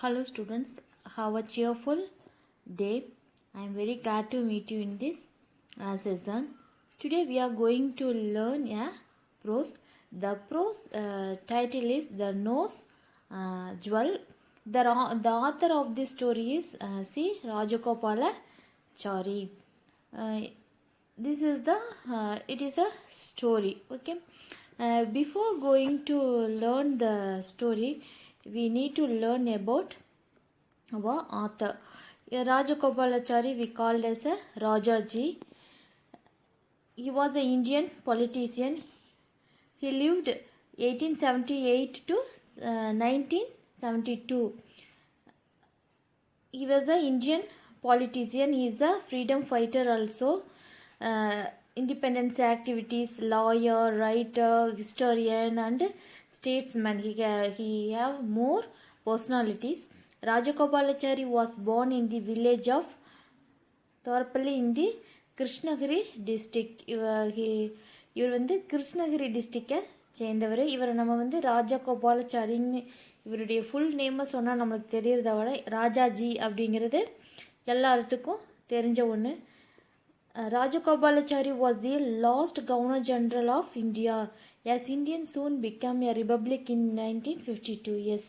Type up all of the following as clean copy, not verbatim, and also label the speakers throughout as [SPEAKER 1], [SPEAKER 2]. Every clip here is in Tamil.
[SPEAKER 1] Hello students, have a cheerful day. I am very glad to meet you in this session. Today we are going to learn a prose. The prose title is The Nose Jewel. The author of this story is C. Rajagopalachari. This is it is a story. Okay. Before going to learn the story, we need to learn about our author. Rajagopalachari we called as a Rajaji. He was an Indian politician. He lived 1878 to 1972. He was an Indian politician. He is a freedom fighter also. Independence activities, lawyer, writer, historian and statesman. He have more personalities. Rajagopalachari was born in the village of Thorpalli in the Krishnagiri district. இவர் வந்து கிருஷ்ணகிரி டிஸ்ட்ரிக்டை சேர்ந்தவர். இவரை நம்ம வந்து ராஜகோபாலாச்சாரின்னு இவருடைய ஃபுல் நேமை சொன்னால் நம்மளுக்கு தெரியறத விட ராஜாஜி அப்படிங்கிறது எல்லாத்துக்கும் தெரிஞ்ச ஒன்று. Rajagopalachari was the last Governor General of India as Indian soon became a republic in 1952. Yes,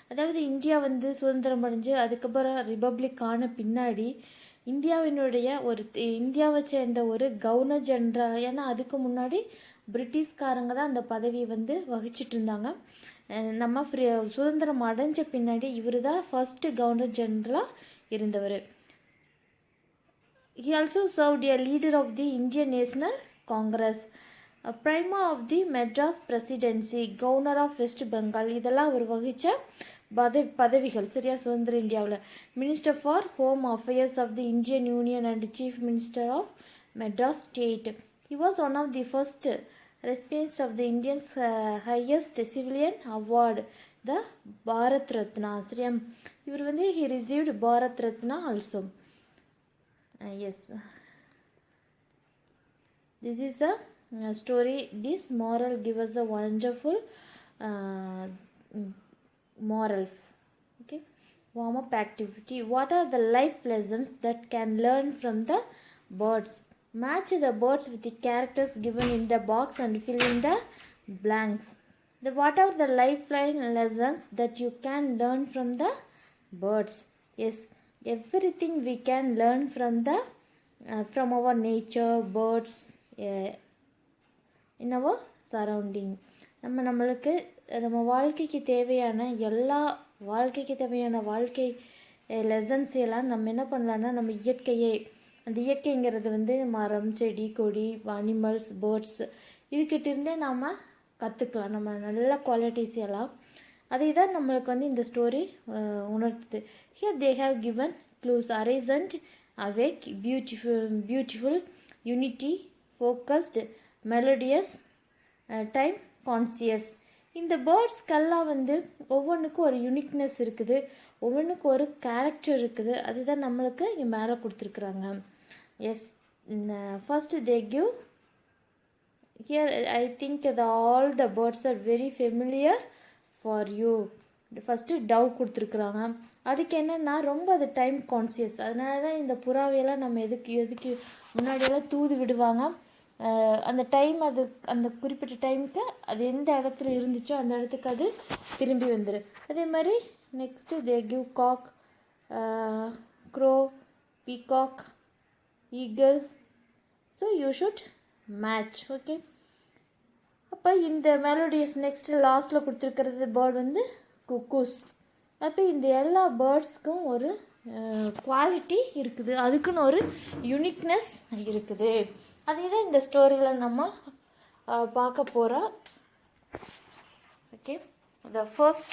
[SPEAKER 1] அதாவது இந்தியா வந்து சுதந்திரம் அடைஞ்சு அதுக்கப்புறம் ரிபப்ளிக் ஆன பின்னாடி இந்தியாவை சேர்ந்த ஒரு கவர்னர் ஜெனரல், ஏன்னா அதுக்கு முன்னாடி பிரிட்டிஷ்காரங்க தான் அந்த பதவியை வந்து வகிச்சிட்டு இருந்தாங்க. நம்ம சுதந்திரம் அடைஞ்ச பின்னாடி இவர் தான் ஃபர்ஸ்ட் கவர்னர் ஜெனரலாக இருந்தவர். He also served a leader of the Indian National Congress, a Prime of the Madras Presidency, Governor of West Bengal. இதெல்லாம் அவர் வகித்த பதவிகள் சரியா சுதந்திர இந்தியாவில். Minister for home affairs of the Indian union and chief minister of Madras state. He was one of the first recipients of the Indian's highest civilian award, the Bharat Ratna. சரியா இவர் வந்து he received Bharat Ratna also. Yes, this is a story. This moral gives us a wonderful moral. Okay, warm up activity. What are the life lessons that can learn from the birds? Match the birds with the characters given in the box and fill in the blanks. What are the lifeline lessons that you can learn from the birds? Yes, everything we can learn from our nature, birds, in our surrounding. நம்ம வாழ்க்கைக்கு தேவையான வாழ்க்கை லெசன்ஸ் எல்லாம் நம்ம என்ன பண்ணலான்னா நம்ம அந்த இயற்கைங்கிறது வந்து மரம், செடி, கொடி, அனிமல்ஸ், பேர்ட்ஸ் இதுக்கிட்ட இருந்தே நாம் கற்றுக்கலாம். நம்ம நல்ல குவாலிட்டிஸ் எல்லாம் அதை தான் நம்மளுக்கு வந்து இந்த story உணர்த்துது. Here they have given clues: arrogant, awake, beautiful, unity, focused, melodious, time conscious. இந்த பேர்ட்ஸ்க்கெல்லாம் வந்து ஒவ்வொன்றுக்கும் ஒரு யூனிக்னஸ் இருக்குது, ஒவ்வொன்றுக்கும் ஒரு கேரக்டர் இருக்குது. அதுதான் நம்மளுக்கு இங்கே மேலே கொடுத்துருக்குறாங்க. Yes, first they give here I think all the birds are very familiar for you. First dove கொடுத்துருக்குறாங்க. அதுக்கு என்னென்னா ரொம்ப அது டைம் கான்சியஸ். அதனால தான் இந்த புறாவையெல்லாம் நம்ம எதுக்கு முன்னாடியெல்லாம் தூது விடுவாங்க. அந்த டைம் அந்த குறிப்பிட்ட டைமுக்கு அது எந்த இடத்துல இருந்துச்சோ அந்த இடத்துக்கு அது திரும்பி வந்துடும். அதே மாதிரி next they give cock, crow, peacock, eagle. So you should match. Okay, அப்போ இந்த மெலோடியஸ் நெக்ஸ்ட்டு லாஸ்ட்டில் கொடுத்துருக்கிறது பேர்ட் வந்து குக்கூஸ். அப்போ இந்த எல்லா பேர்ட்ஸ்க்கும் ஒரு குவாலிட்டி இருக்குது, அதுக்குன்னு ஒரு யூனிக்னஸ் இருக்குது. அதே தான் இந்த ஸ்டோரியில் நம்ம பார்க்க போகிறோம். Okay, the first,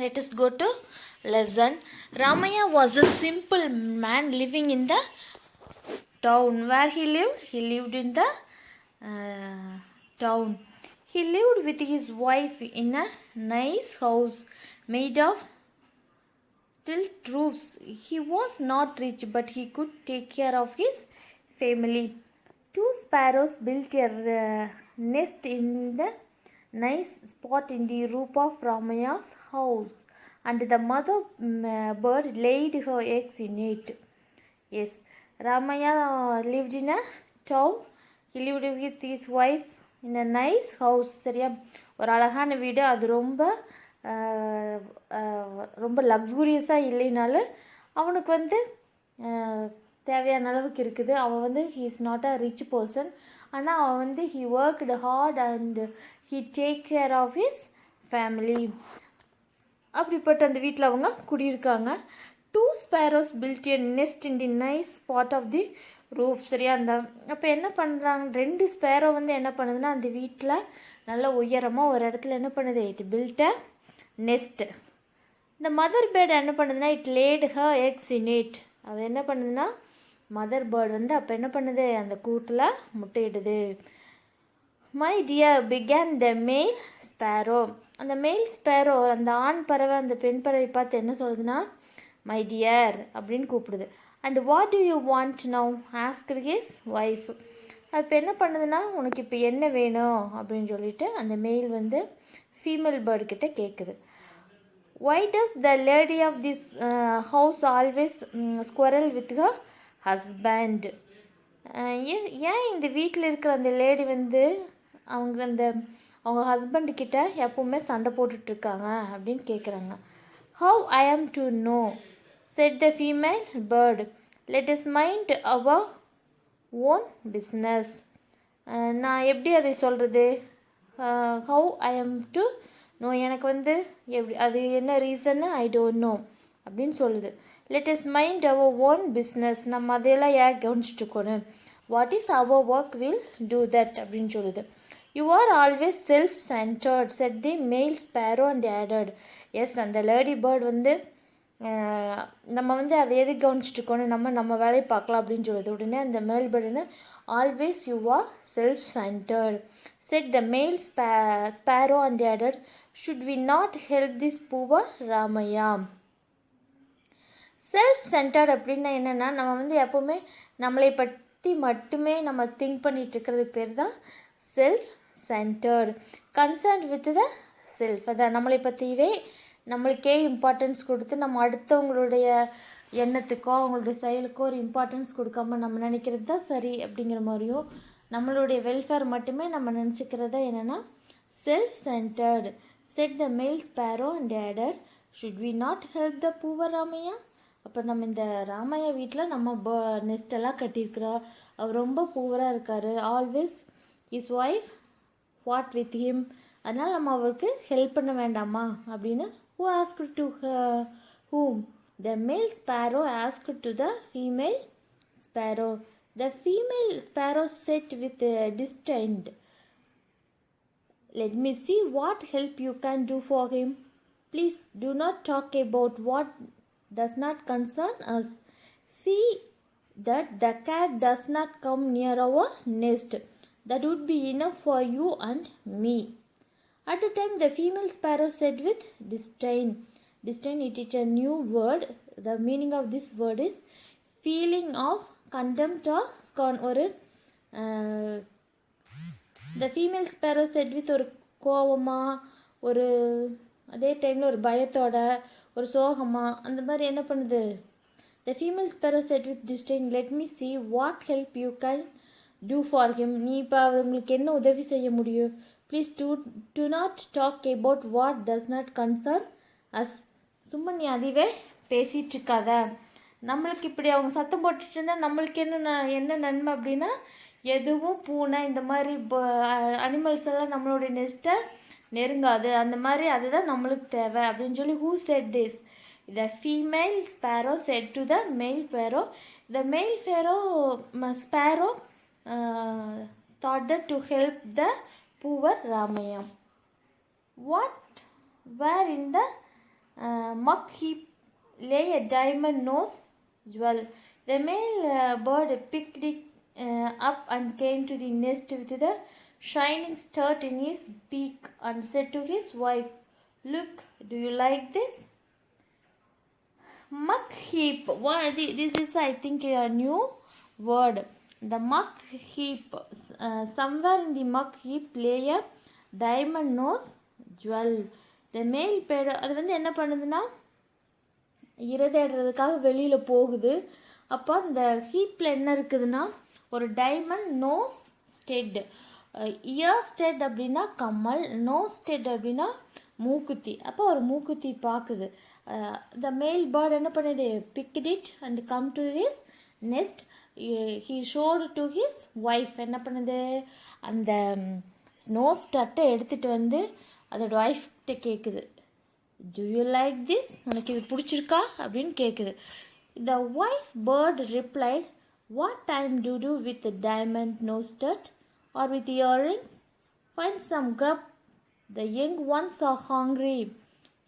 [SPEAKER 1] let us go to lesson. Ramaya was a simple man living in the town. Where he lived in the town. He lived with his wife in a nice house made of tilt roofs. He was not rich, but he could take care of his family. 2 sparrows built a nest in the nice spot in the roof of Ramaya's house. and the mother bird laid her eggs in it. Yes, Ramaya lived in a town. He lived with his wife in a nice house. சரியா, ஒரு அழகான வீடு. அது ரொம்ப லக்ஸூரியஸாக இல்லைனாலும் அவனுக்கு வந்து தேவையான அளவுக்கு இருக்குது. அவன் he is not a rich person. ஆனால் அவன் he worked hard and he take care of his family. அப்படிப்பட்ட அந்த வீட்டில் அவங்க குடியிருக்காங்க. 2 sparrows built a nest in the nice spot of the roof. சரியா, அப்போ என்ன பண்ணுறாங்க, 2 ஸ்பேரோ என்ன பண்ணுதுன்னா அந்த வீட்டில் நல்ல உயரமாக ஒரு இடத்துல என்ன பண்ணுது, இட் built a nest. இந்த மதர் பேர்டு என்ன பண்ணுதுன்னா it late her X in it. அது என்ன பண்ணுதுன்னா மதர் பேர்டு அப்போ என்ன பண்ணுது, அந்த கூட்டில் முட்டையிடுது. My dear began the male Sparrow. அந்த மேல் ஸ்பேரோ அந்த ஆண் பறவை அந்த பெண் பறவை பார்த்து என்ன சொல்லுதுன்னா மை டியர் அப்படின்னு கூப்பிடுது. And what do you want now asked his wife. அது இப்போ என்ன பண்ணுதுன்னா உனக்கு இப்போ என்ன வேணும் அப்படின்னு சொல்லிட்டு அந்த மெயில் ஃபீமேல் பேர்டு கிட்ட கேட்குது. Why does the lady of this house always quarrel with her husband? ஏன் இந்த வீட்டில் இருக்கிற அந்த லேடி அவங்க ஹஸ்பண்டு கிட்ட எப்பவுமே சண்டை போட்டுட்ருக்காங்க அப்படின்னு கேட்குறாங்க. How I am to know, said the female bird. Let us mind our own business. நான் எப்படி அதை சொல்கிறது, how I am to know, எனக்கு எப்படி அது என்ன ரீசன்னு ஐ டோன்ட் நோ அப்படின்னு சொல்லுது. Let us mind our own business. நம்ம அதையெல்லாம் ஏன் கவனிச்சுட்டுக்கணும். What is our work will do that அப்படின்னு சொல்லுது. You are always self centred said the male sparrow and added. Yes, அந்த லேடி பேர்டு நம்ம அதை எது கவனிச்சுட்டுக்கணும், நம்ம வேலையை பார்க்கலாம் அப்படின்னு சொல்லுது. உடனே அந்த மேல் bird always you are self centred said the male sparrow and added, should we not help this poor Ramaya? Self-centered அப்படின்னா என்னென்னா நம்ம எப்போவுமே நம்மளை பற்றி மட்டுமே நம்ம திங்க் பண்ணிட்டு இருக்கிறதுக்கு பேர் தான் self centred. Concerned with the self, அதான் நம்மளை பற்றியவே நம்மளுக்கே இம்பார்ட்டன்ஸ் கொடுத்து நம்ம அடுத்தவங்களுடைய எண்ணத்துக்கோ அவங்களுடைய செயலுக்கோ ஒரு இம்பார்ட்டன்ஸ் கொடுக்காம நம்ம நினைக்கிறது தான் சரி அப்படிங்கிற மாதிரியும் நம்மளுடைய வெல்ஃபேர் மட்டுமே நம்ம நினச்சிக்கிறதா என்னென்னா self centred. Said the male sparrow and added, should we not help the poor Ramaiah. அப்போ நம்ம இந்த ராமையா வீட்டில் நம்ம நெஸ்டெல்லாம் கட்டியிருக்கிறோம். அவர் ரொம்ப பூவராக இருக்கார். Always his wife what with him. அதனால் நம்ம அவருக்கு ஹெல்ப் பண்ண வேண்டாமா அப்படின்னு. Who asked to whom? The male sparrow asked to the female sparrow. The female sparrow said with disdain, let me see what help you can do for him. Please do not talk about what does not concern us. See that the cat does not come near our nest. That would be enough for you and me. At the time the female sparrow said with disdain. Disdain, it is a new word. The meaning of this word is feeling of contempt or scorn. ஒரு the female sparrow said with ஒரு கோவமாக, ஒரு அதே டைமில் ஒரு பயத்தோட, ஒரு சோகமாக, அந்த மாதிரி என்ன பண்ணுது. the female sparrow said with disdain, let me see what help you can do for him. நீ இப்போ அவங்களுக்கு என்ன உதவி செய்ய முடியும். please do not talk about what does not concern us. சும்மா நீ அதுவே பேசிகிட்டு இருக்காத. நம்மளுக்கு இப்படி அவங்க சத்தம் போட்டுட்டு இருந்தால் நம்மளுக்கு என்ன நன்மை அப்படின்னா, எதுவும் பூனை இந்த மாதிரி அனிமல்ஸ் எல்லாம் நம்மளுடைய நெஸ்ட்டை நெருங்காது. அந்த மாதிரி அதுதான் நம்மளுக்கு தேவை அப்படின்னு சொல்லி. Who set this? The female Sparrow set to the male Sparrow. The male Sparrow thought that to help the poor Ramaya. What were in the muck heap lay a diamond nose jewel. The male bird picked it up and came to the nest with the shining stud in his beak and said to his wife, look, do you like this? Muck heap. This is, I think, a new word. The muck heap. Somewhere in the muck heap lay a diamond nose jewel. த மேல் பேர்டு அது வந்து என்ன பண்ணுதுன்னா இரை தேடுறதுக்காக வெளியில் போகுது. அப்போ அந்த ஹீப்பில் என்ன இருக்குதுன்னா ஒரு diamond, nose stud, ear stud அப்படின்னா கம்மல், நோஸ் ஸ்டெட் அப்படின்னா மூக்குத்தி. அப்போ ஒரு மூக்குத்தி பார்க்குது. த மேல் பேர்ட் என்ன பண்ணுது, picked it and come to his nest. He showed to his wife. என்ன பண்ணுது, அந்த நோஸ் ஸ்டட்டை எடுத்துகிட்டு வந்து அதோட ஒய்ஃப்கிட்ட கேட்குது, டு யூ லைக் திஸ், உனக்கு இது பிடிச்சிருக்கா அப்படின்னு கேட்குது. The wife bird replied, what time to do with diamond nose stud or with earrings, find some grub, the young ones are hungry.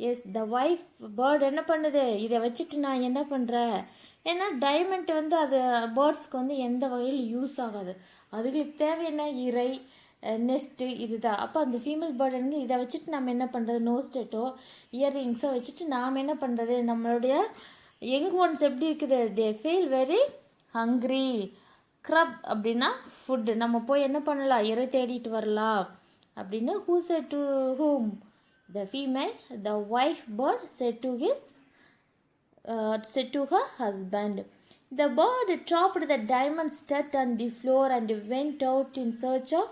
[SPEAKER 1] Yes, the wife bird என்ன பண்ணுது, இதை வச்சுட்டு நான் என்ன பண்ணுறேன், ஏன்னா டைமண்ட் வந்து அது பேர்ட்ஸ்க்கு வந்து எந்த வகையில் யூஸ் ஆகாது. அதுகளுக்கு தேவை என்ன, இறை, நெஸ்ட்டு, இதுதான். அப்போ அந்த ஃபீமேல் பேர்டு வந்து இதை வச்சுட்டு நம்ம என்ன பண்ணுறது, நோஸ்டெட்டோ இயர்ரிங்ஸோ வச்சுட்டு நாம் என்ன பண்ணுறது, நம்மளுடைய யங் ஒன்ஸ் எப்படி இருக்குது, they feel very hungry. Grub அப்படின்னா ஃபுட்டு, நம்ம போய் என்ன பண்ணலாம், இறை தேடிட்டு வரலாம் அப்படின்னு. Who said to whom, the female, the wife bird said to his said to her husband. The bird chopped the diamond stud on the floor and went out in search of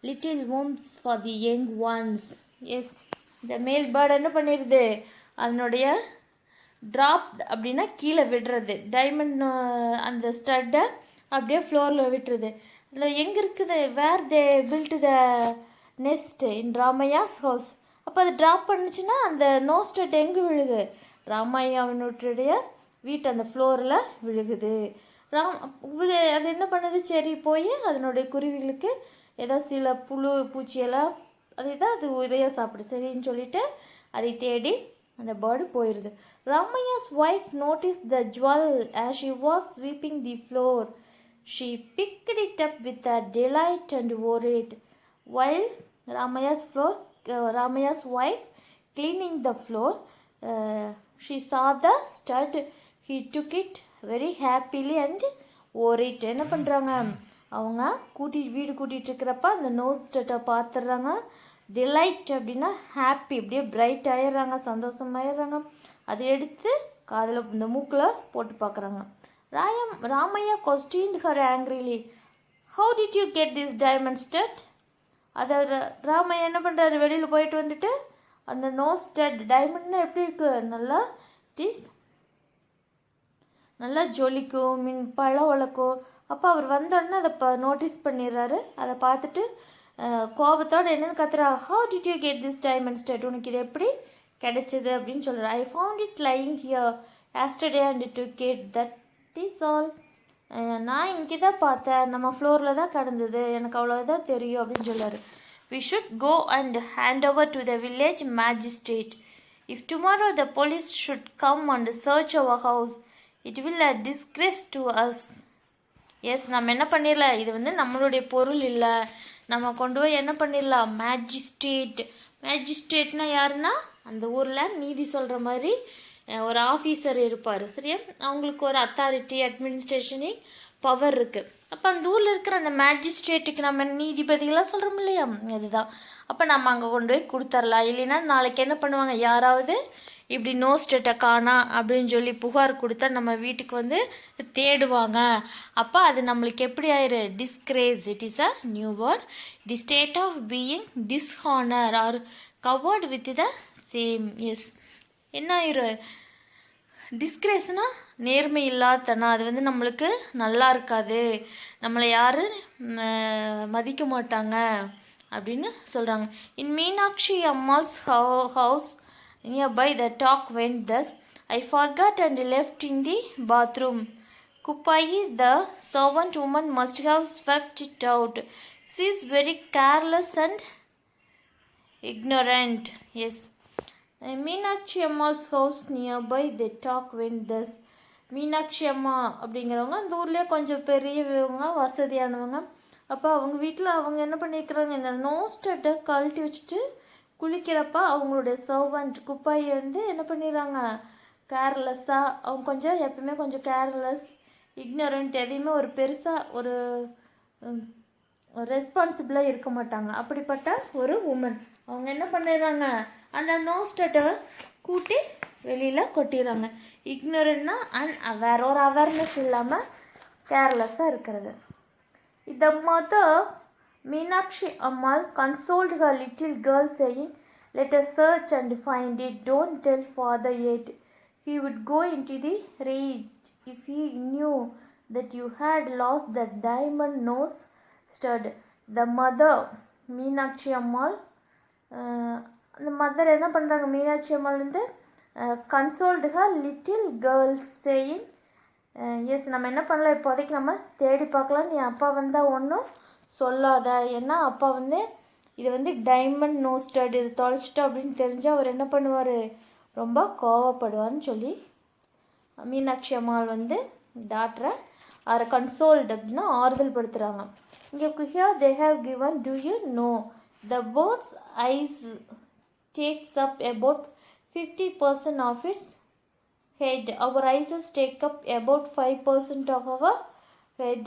[SPEAKER 1] little worms for the young ones. Yes, the male bird என்ன பண்ணிருது, அதனுடைய ட்ராப் அப்படின்னா கீழே விடுறது, டைமண்ட் அந்த ஸ்டட்டை அப்படியே ஃப்ளோரில் விட்டுருது. அதில் எங்கே இருக்குது, where they build the nest in Ramaiah's house. அப்போ அதை ட்ராப் பண்ணுச்சுன்னா அந்த நோ ஸ்டட் எங்கே விழுகு, ராமையாவினுடைய வீட்டு அந்த ஃப்ளோரில் விழுகுது. அது என்ன பண்ணுது, சரி போய் அதனுடைய குருவிகளுக்கு ஏதோ சில புழு பூச்சியெல்லாம் அதை தான் அது இதையாக சாப்பிடு, சரின்னு சொல்லிட்டு அதை தேடி அந்த பேர்டு போயிடுது. Ramaiah's wife notice the jewel as she was sweeping the floor. She picked it up with a delight and wore it. While Ramaya's wife cleaning the floor, she saw the stud. He took it very happily and wore it. என்ன பண்ணுறாங்க, அவங்க வீடு கூட்டிகிட்டு இருக்கிறப்ப அந்த நோஸ் ஸ்டட்டை பார்த்துடுறாங்க. டிலைட் அப்படின்னா ஹாப்பி, அப்படியே பிரைட் ஆயிடுறாங்க, சந்தோஷமாயிடுறாங்க. அதை எடுத்து காதில் இந்த மூக்கில் போட்டு பார்க்குறாங்க. Ramaiah questioned her angrily, how did you get this diamond stud? அதாவது ராமையா என்ன பண்ணுறாரு, வெளியில் போயிட்டு வந்துட்டு அந்த நோஸ் ஸ்டட் டைமண்ட்னா எப்படி இருக்குது, நல்லா ஜொலிக்கும், பழ உலக்கும். அப்போ அவர் வந்தோடனே அதை நோட்டீஸ் பண்ணிடுறாரு. அதை பார்த்துட்டு கோபத்தோடு என்னென்னு கத்துறா, how did you get this diamond stud, உனக்கு இது எப்படி கிடைச்சது அப்படின்னு சொல்கிறார். I found it lying here yesterday and took it, that is all. நான் இங்கே தான் பார்த்தேன், நம்ம ஃப்ளோரில் தான் கிடந்தது, எனக்கு அவ்வளோதான் தெரியும் அப்படின்னு சொல்கிறார். We should go and hand over to the village magistrate. If tomorrow the police should come and search our house, it will a disgrace to us. Yes, நம்ம என்ன பண்ணிடலாம், இது வந்து நம்மளுடைய பொருள் இல்லை, நம்ம கொண்டு போய் என்ன பண்ணிடலாம், மேஜிஸ்ட்ரேட்னா யாருன்னா அந்த ஊரில் நீதி சொல்கிற மாதிரி ஒரு ஆஃபீஸர் இருப்பார், சரியா. அவங்களுக்கு ஒரு அத்தாரிட்டி, அட்மினிஸ்ட்ரேஷனிங் பவர் இருக்குது. அப்போ அந்த ஊரில் இருக்கிற அந்த மேஜிஸ்ட்ரேட்டுக்கு நம்ம நீதிபதிகளாக சொல்கிறோம் இல்லையா, அதுதான். அப்போ நம்ம அங்கே கொண்டு போய் கொடுத்துர்லாம். இல்லைன்னா நாளைக்கு என்ன பண்ணுவாங்க, யாராவது இப்படி நோஸ்டட்டை காணா அப்படின்னு சொல்லி புகார் கொடுத்தா நம்ம வீட்டுக்கு வந்து தேடுவாங்க. அப்போ அது நம்மளுக்கு எப்படி ஆயிரு, disgrace. It is a new word. The state of being dishonour or covered with the shame. Yes, என்ன ஆயிரு, டிஸ்கிரேஸ்னால் நேர்மை இல்லாதனா, அது வந்து நம்மளுக்கு நல்லா இருக்காது, நம்மளை யாரும் மதிக்க மாட்டாங்க அப்படின்னு சொல்கிறாங்க. In Meenakshi Amma's house nearby the dog went thus, I forgot and left in the bathroom. Kupai, the servant woman, must have swept it out. She is very careless and ignorant. Yes. Meenakshi Amma's house nearby the dog went thus. Meenakshi Amma அப்படிங்கிறவங்க அந்த ஊர்லேயே கொஞ்சம் பெரியவங்க, வசதியானவங்க. அப்போ அவங்க வீட்டில் அவங்க என்ன பண்ணியிருக்கிறாங்க, இந்த நோஸ்டட்டை கழட்டி வச்சுட்டு குளிக்கிறப்ப அவங்களுடைய சர்வன்ட் குப்பாயை வந்து என்ன பண்ணிடுறாங்க, கேர்லெஸ்ஸாக, அவங்க கொஞ்சம் எப்பவுமே கொஞ்சம் கேர்லெஸ், இக்னோரண்ட், எதையுமே ஒரு பெருசாக ஒரு ரெஸ்பான்சிபிளாக இருக்க மாட்டாங்க. அப்படிப்பட்ட ஒரு உமன் அவங்க என்ன பண்ணிடுறாங்க, அந்த நோ ஸ்டட்டை கூட்டி வெளியில் கொட்டிடுறாங்க. இக்னோரண்ட்னா அன்அவேர், ஒரு அவேர்னஸ் இல்லாமல் கேர்லெஸ்ஸாக இருக்கிறது. The mother, Meenakshi Ammal, consoled her little girl saying, "Let us search and find it. Don't tell father yet. He would go into the rage if he knew that you had lost the diamond nose stud." The mother, Meenakshi Ammal, அந்த மதர் என்ன பண்ணுறாங்க, மீனாட்சி அம்மாள் வந்து consoled her little girls saying, yes நம்ம என்ன பண்ணலாம், இப்போதைக்கு நம்ம தேடி பார்க்கலாம், நீ அப்பா வந்தால் ஒன்றும் சொல்லாத. ஏன்னா அப்பா வந்து இது வந்து டைமண்ட் நோஸ் ஸ்டட் இது தொலைச்சிட்டோம் அப்படின்னு தெரிஞ்சால் அவர் என்ன பண்ணுவார், ரொம்ப கோவப்படுவார்னு சொல்லி மீனாட்சி அம்மாள் வந்து டாக்டரை அவரை கன்சோல்டு அப்படின்னா ஆறுதல் படுத்துகிறாங்க. இங்கே here they have given, to you know the birds eyes takes up about 50% of its head. Our eyes take up about 5% of our head.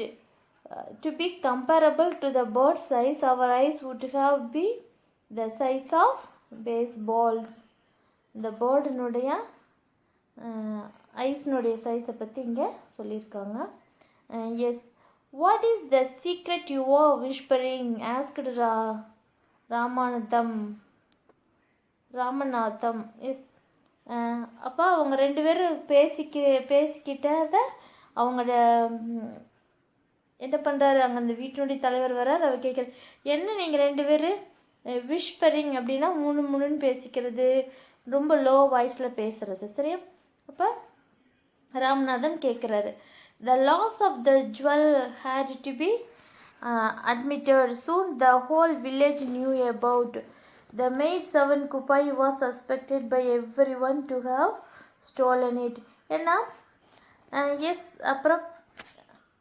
[SPEAKER 1] To be comparable to the bird's size, our eyes would have be the size of baseballs. இந்த பேர்டுனுடைய ஐஸ்னுடைய சைஸை பற்றி இங்கே சொல்லியிருக்காங்க. Yes, what is the secret you are whispering asked Ramanatham. Yes, அப்போ அவங்க ரெண்டு பேரும் பேசிக்கிட்டத அவங்க என்ன பண்ணுறாரு, அங்கே அந்த வீட்டினுடைய தலைவர் வரார். அவர் கேட்குற, என்ன நீங்கள் ரெண்டு பேரும் விஷ்பரிங் அப்படின்னா முணுன்னு பேசிக்கிறது, ரொம்ப லோ வாய்ஸில் பேசுகிறது, சரியா? அப்போ ராமநாதன் கேட்குறாரு, the loss of the jewel had to be admitted. Soon the whole village knew about. The maid servant Kupai was suspected by everyone to have stolen it. ஏன்னா எஸ், அப்புறம்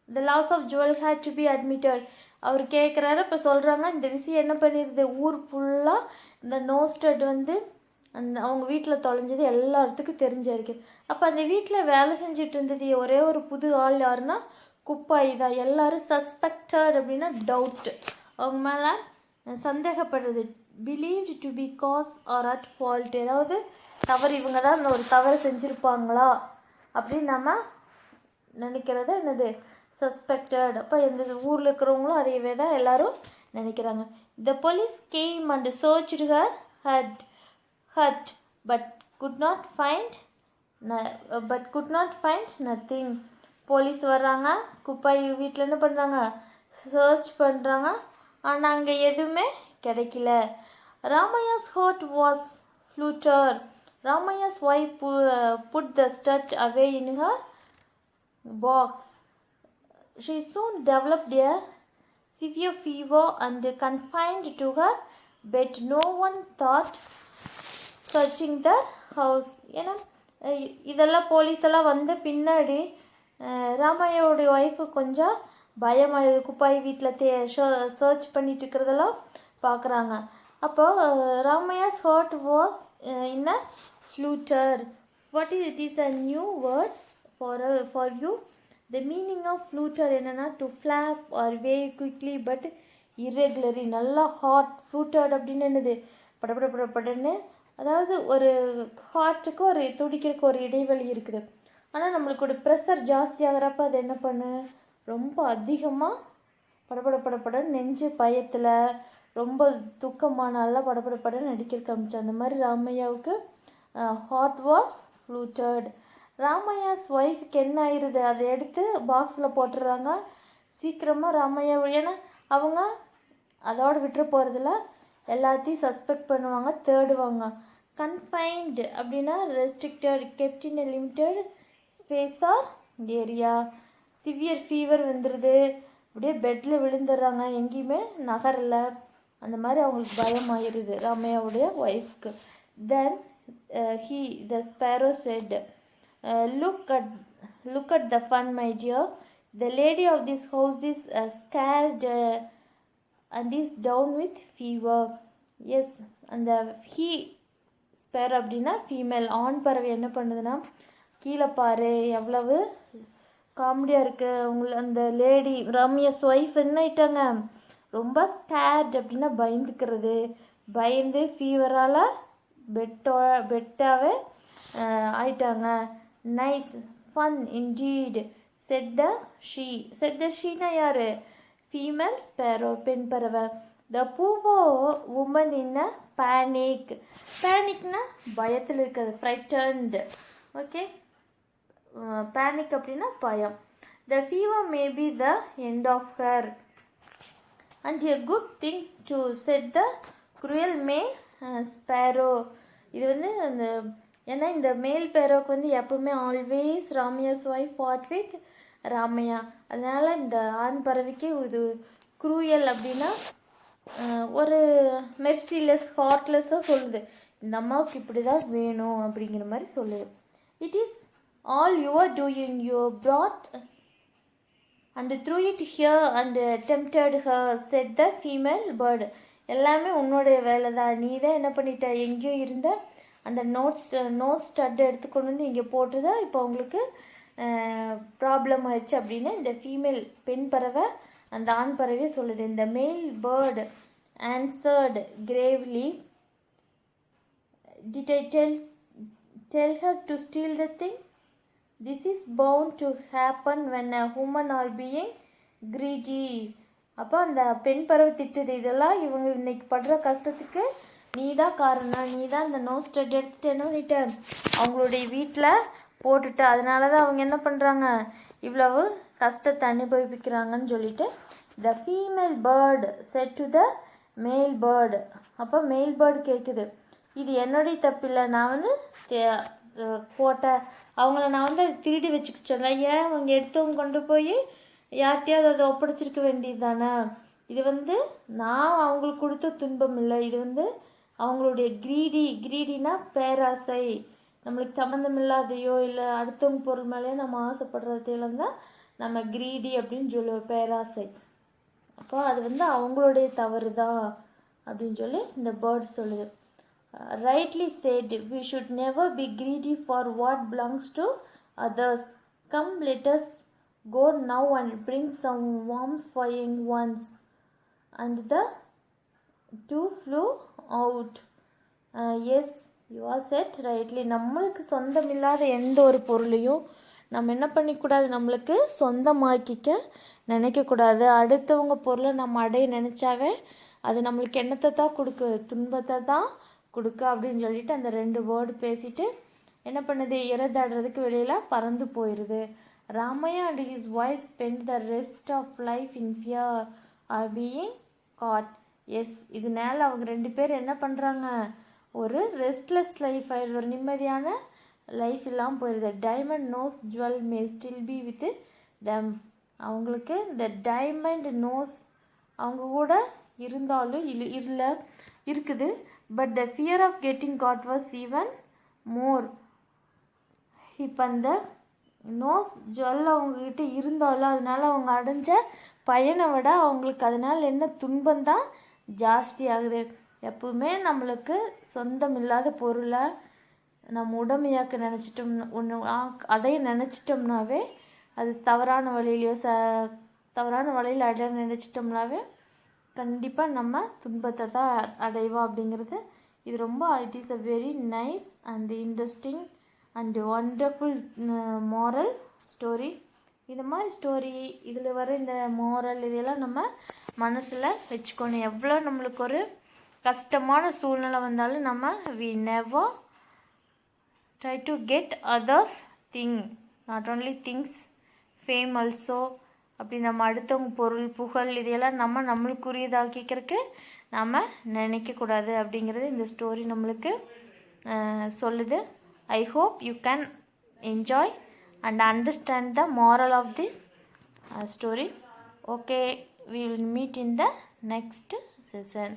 [SPEAKER 1] the loss of jewel had to be admitted. அவர் கேட்குறாரு, இப்போ சொல்கிறாங்க, இந்த விஷயம் என்ன பண்ணிடுது, ஊர் ஃபுல்லாக இந்த நோஸ்டட் வந்து அந்த அவங்க வீட்டில் தொலைஞ்சது எல்லாத்துக்கும் தெரிஞ்சிருக்கு. அப்போ அந்த வீட்டில் வேலை செஞ்சுட்டு இருந்தது ஒரே ஒரு புது ஆள் யாருன்னா குப்பாய் தான். எல்லோரும் சஸ்பெக்டட் அப்படின்னா டவுட், அவங்க மேலே சந்தேகப்படுறது, believed to be cause or at fault, ஏதாவது தவறு இவங்க தான் இந்த ஒரு தவறு செஞ்சுருப்பாங்களா அப்படின்னு நம்ம நினைக்கிறது என்னது, சஸ்பெக்டட். அப்போ எந்த ஊரில் இருக்கிறவங்களும் அதையவே தான் எல்லோரும் நினைக்கிறாங்க. The police game and searched her hut but could not find nothing. Police வர்றாங்க, குப்பாய் வீட்டில் என்ன பண்ணுறாங்க, சர்ச் பண்ணுறாங்க, ஆனால் அங்கே எதுவுமே கிடைக்கல. Ramaiah's heart was flutter. Ramaiah's wife put the stud away in her box. She soon developed a severe fever and confined to her bed. No one thought searching the house. ஏன்னா இதெல்லாம் போலீஸெல்லாம் வந்த பின்னாடி ராமையாவுடைய ஒய்ஃபு கொஞ்சம் பயமாயிடுது, குப்பாய் வீட்டில் சர்ச் பண்ணிட்டு இருக்கிறதெல்லாம் பார்க்குறாங்க. அப்போ Ramaiah's heart was in a flutter. What is it is a new word for you. The meaning of flutter என்னென்னா to flap or wave quickly but irregularly. நல்லா ஹாட். ஃப்ளூட்டர்ட் அப்படின்னு என்னது, படன்னு, அதாவது ஒரு ஹார்ட்டுக்கு ஒரு துடிக்கிறதுக்கு ஒரு இடைவெளி இருக்குது. ஆனால் நம்மளுக்கு ஒரு ப்ரெஷர் ஜாஸ்தி ஆகிறப்ப அது என்ன பண்ணு, ரொம்ப அதிகமாக படப்படன்னு நெஞ்சு பயத்தில் ரொம்ப துக்கமானாலாம் படப்படன்னு நடிக்க காமிச்சு. அந்த மாதிரி ராமையாவுக்கு ஹார்ட் வாஸ் ஃப்ளூட்டட். ராமையாஸ் ஒய்ஃபுக்கு என்ன ஆயிடுது, அதை எடுத்து பாக்ஸில் போட்டுடுறாங்க சீக்கிரமாக ராமையா. ஏன்னா அவங்க அதோடு விட்டுற போகிறதில்ல, எல்லாத்தையும் சஸ்பெக்ட் பண்ணுவாங்க, தேடுவாங்க. கன்ஃபைன்டு அப்படின்னா restricted, kept in a limited space or area. Severe fever வந்துடுது, அப்படியே பெட்டில் விழுந்துடுறாங்க, எங்கேயுமே நகரில். அந்த மாதிரி அவங்களுக்கு பயம் ஆயிடுது ராமையாவுடைய ஒய்ஃப்க்கு. Then the sparrow said, look at the fun my dear. The lady of this house is scared and is down with fever. Yes, அந்த ஸ்பேர் அப்படின்னா ஃபீமேல், ஆண் பறவை என்ன பண்ணுதுன்னா, கீழே பாரு எவ்வளவு காமெடியாக இருக்குது. அந்த லேடி ராமையாஸ் ஒய்ஃப் என்ன ஆயிட்டாங்க, ரொம்ப ஸ்கேர்ட் அப்படின்னா பயந்துக்கிறது, பயந்து ஃபீவரால் பெட்டாவே ஆயிட்டாங்க. Nice fun indeed said the she. Said the ஷீனா யாரு? ஃபீமேல் ஸ்பேரோ, பெண் பறவை. த பூவோ உமன் இன் அ பேனிக். பேனிக்னா பயத்தில் இருக்கிறது, ஃப்ரைட்டன்ட். ஓகே, பேனிக் அப்படின்னா பயம். The fever may be the end of her and a good thing too said the cruel male sparrow. இது வந்து அந்த ஏன்னா இந்த மேல் பேரோக்கு வந்து எப்பவுமே always Ramaiah's wife ஃபாட் with Ramaiah. அதனால் இந்த ஆண் பறவைக்கு இது குரூயல் அப்படின்னா ஒரு மெர்சிலெஸ், ஹார்ட்லெஸ்ஸாக சொல்லுது. இந்த அம்மாவுக்கு இப்படி தான் வேணும் அப்படிங்கிற மாதிரி சொல்லுது. It is all your doing, you broad and through it here and tempted her set the female bird. எல்லாமே உன்னுடைய வேலை தான், நீ தான் என்ன பண்ணிட்ட, எங்கேயோ இருந்த அந்த நோட் ஸ்டட் எடுத்துக்கொண்டு வந்து இங்கே போட்டுதான் இப்போ அவங்களுக்கு ப்ராப்ளம் ஆயிடுச்சு அப்படின்னு இந்த ஃபீமேல் பெண் பறவை அந்த ஆண் பறவை சொல்லுது. இந்த மேல் bird answered gravely, did I tell her to steal the thing? This is bound to happen when a woman are being greedy. அப்போ அந்த பெண் பறவை திட்டுது, இதெல்லாம் இவங்க இன்னைக்கு படுற கஷ்டத்துக்கு நீ தான் காரணம், நீ தான் இந்த நோட் ஸ்டட் எடுத்துட்டு என்ன பண்ணிட்ட அவங்களுடைய வீட்டில் போட்டுட்டு, அதனால தான் அவங்க என்ன பண்ணுறாங்க இவ்வளவு கஷ்டத்தை அனுபவிக்கிறாங்கன்னு சொல்லிட்டு the female bird set to the மேல் பேர்டு. அப்போ மேல் பேர்டு கேட்குது, இது என்னுடைய தப்பில்லை, நான் வந்து போட்ட அவங்கள நான் வந்து திருடி வச்சுக்க சொல்ல, ஏன் அவங்க எடுத்தவங்க கொண்டு போய் யார்கிட்டையாவது அதை ஒப்படைச்சிருக்க வேண்டியது தானே, இது வந்து நான் அவங்களுக்கு கொடுத்த துன்பம் இல்லை, இது வந்து அவங்களுடைய கிரீடினா பேராசை, நம்மளுக்கு சம்மந்தம் இல்லாதையோ இல்லை அடுத்தவங்க பொருள் மேலேயோ நம்ம ஆசைப்படுறதையெல்லாம் தான் நம்ம கிரீடி அப்படின்னு சொல்லுவோம், பேராசை. அப்போ அது வந்து அவங்களுடைய தவறு தான் அப்படின்னு சொல்லி இந்த பேர்ட் சொல்லுது. Rightly said, we should never be greedy for what belongs to others. Come, let us go now and bring some worms for young ones. And the two flew out. Yes, you are said rightly. நம்மளுக்கு சொந்தமில்லாத எந்த ஒரு பொருளையும் நம்ம என்ன பண்ணிக்கூடாது, நம்மளுக்கு சொந்தமாக்கிக்க நினைக்கக்கூடாது. அடுத்தவங்க பொருளை நம்ம அடைய நினச்சாவே அது நம்மளுக்கு என்னத்தை தான் கொடுக்கு, துன்பத்தை தான் கொடுக்க அப்படின்னு சொல்லிட்டு அந்த ரெண்டு வேர்டு பேசிட்டு என்ன பண்ணுது, இறதாடுறதுக்கு வெளியில் பறந்து போயிடுது. Ramaiah and his wife spend the rest of life in fear of being caught. Yes, இதனால அவங்க ரெண்டு பேர் என்ன பண்ணுறாங்க, ஒரு ரெஸ்ட்லெஸ் லைஃப் ஆயிடுது, ஒரு நிம்மதியான லைஃப் இல்லாமல் போயிடுது. Diamond nose jewel may still be with them. அவங்களுக்கு இந்த டைமண்ட் நோஸ் அவங்க கூட இருந்தாலும் இல்லை இருக்குது. But the fear of getting caught was even more. இப்போ அந்த நோஸ் ஜுவல் அவங்கக்கிட்ட இருந்தாலும் அதனால அவங்க அடைஞ்ச பயனை விட அவங்களுக்கு அதனால் என்ன துன்பம் தான் ஜாஸ்தி ஆகுது. எப்பவுமே நம்மளுக்கு சொந்தம் இல்லாத பொருளை நம்ம உடமையாக்க நினச்சிட்டோம்னா, ஒன்று அடைய நினச்சிட்டோம்னாவே அது தவறான வழியிலையோ தவறான வழியில் அடைய நினச்சிட்டோம்னாவே கண்டிப்பாக நம்ம துன்பத்தை தான் அடைவோம் அப்படிங்கிறது. இது ரொம்ப it is a very nice and interesting and wonderful moral story. இது மாதிரி ஸ்டோரி இதில் வர இந்த மாரல் இதெல்லாம் நம்ம மனசில் வச்சுக்கணும். எவ்வளோ நம்மளுக்கு ஒரு கஷ்டமான சூழ்நிலை வந்தாலும் நம்ம we never try to get others thing, not only things, fame also. அப்படி நம்ம அடுத்தவங்க பொருள் புகழ் இதையெல்லாம் நம்மளுக்குரியதாக்கிக்கிறதுக்கு நாம் நினைக்கக்கூடாது அப்படிங்கிறது இந்த ஸ்டோரி நம்மளுக்கு சொல்லுது. I hope you can enjoy and understand the moral of this story. Okay, we will meet in the next session.